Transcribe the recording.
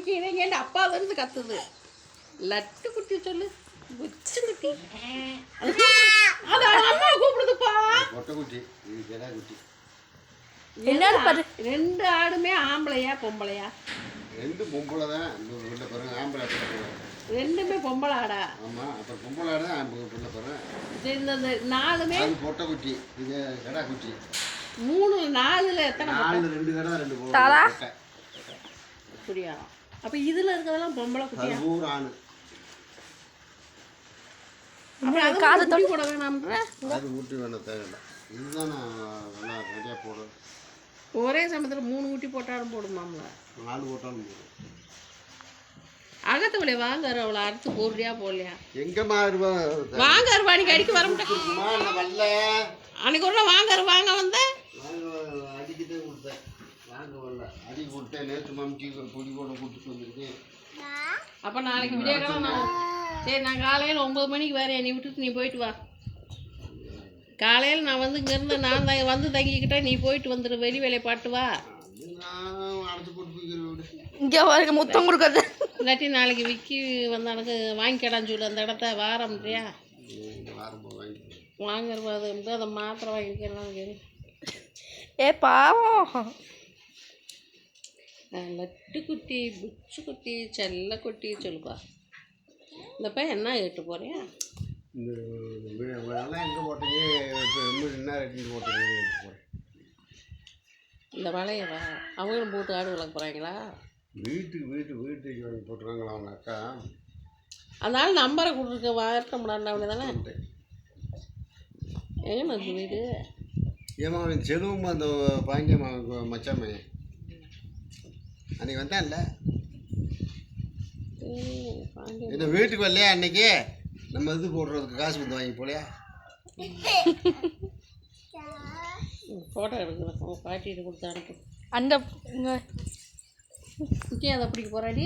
குடிக்கிறீங்க அப்பா வந்து கத்துது. லட்டு குட்டி சொல்லு. புச்சு குட்டி. அது அம்மா கூப்பிடுதுப்பா. மொட்டை குட்டி, இது கெடா குட்டி. என்னது பாரு. 2 ஆடுமே ஆம்பளையா பொம்பளையா? 2 பொம்பளை தான். இந்த பாருங்க ஆம்பளை பிள்ளை. 2மே பொம்பளை ஆடா? ஆமா, அப்ப பொம்பளை ஆடு தான் ஆம்பளை பிள்ளை பாருங்க. இந்த 4மே அது மொட்டை குட்டி, இது கெடா குட்டி. 3 4ல எத்தனை? 4 2 கெடா 2 பொம்பளை. அப்படியா? அப்ப இதுல இருக்கதெல்லாம் பொம்பளை குட்டியா? அது ஊர் ஆணு. அப்புறம் அது காது தொட்டி போட வேணாம்ன்ற? அது ஊட்டி வேணாம், தேவையில்லை. இதுதான் நான் நல்லா நிறையா போடுறேன். ஒரே சமயத்தில் 3 குட்டி போட்டாலும் போடுமாம்ல? 4 போட்டாலும் போடும். அகத்தவளை வாங்காரு, அவளை அறுத்து போடுறியா போடலையா? எங்கம்மா இருவா வாங்காரு அன்னைக்கு அடிக்க வர முடியும். வரல அன்னைக்கு ஒரு நாள் வாங்காரு வாங்க வந்தேன். அடிக்கிட்டே கொடுத்தேன், வாங்க வரல. அடி கொடுத்தேன். நேற்று மம்டி பொடி போட கொடுத்துட்டு வந்துருக்கேன். அப்போ நாளைக்கு விடிய காலம் நான் சரி, நான் காலையில் 9 மணிக்கு வரேன். நீ விட்டுட்டு நீ போயிட்டு வா. காலையில் நான் வந்து இங்கேருந்து நான் வந்து தங்கிக்கிட்டேன். நீ போயிட்டு வந்துடு, வெளி வேலையை பாட்டு வா. இங்கே வரைக்கும் முத்தம் கொடுக்குறது. இல்லாட்டி நாளைக்கு விக்கி வந்து எனக்கு வாங்கிக்கடான்னு சொல்லு அந்த இடத்த வாரம்ன்றியா? வாங்குறது அதை மாத்திரை வாங்கிக்கலாம். ஏ பாவம். லட்டு குட்டி, புச்சு குட்டி, செல்ல குட்டி சொல்லுப்பா. இந்த பையன் என்ன கேட்டு போறியா? எங்கே போட்டீங்க? என்ன ரேட்டு போட்டீங்க? இந்த வளையவா அவங்களும் போட்டு ஆடு வளர்க்க போகிறாங்களா? வீட்டுக்கு வாங்கி போட்டுருக்காங்களா அவங்க அக்கா? அதனால நம்பரை கொடுத்துருக்க வார்த்த முடியாது அப்படி தானே? எங்கேம்மா இருக்கு வீடு? ஏமா செலவும் அந்த பாண்டியம்மா மச்சாமே அன்னைக்கு வந்தான்ல, இந்த வீட்டுக்கு வரலையா அன்னைக்கு? நம்ம இது போடுறதுக்கு காசு வந்து வாங்கி போலையா? ஃபோட்டோ எடுக்கிறேன், பாட்டிட்டு கொடுத்து அனுப்பு. அந்த அதை பிடிக்க போகிறாடி.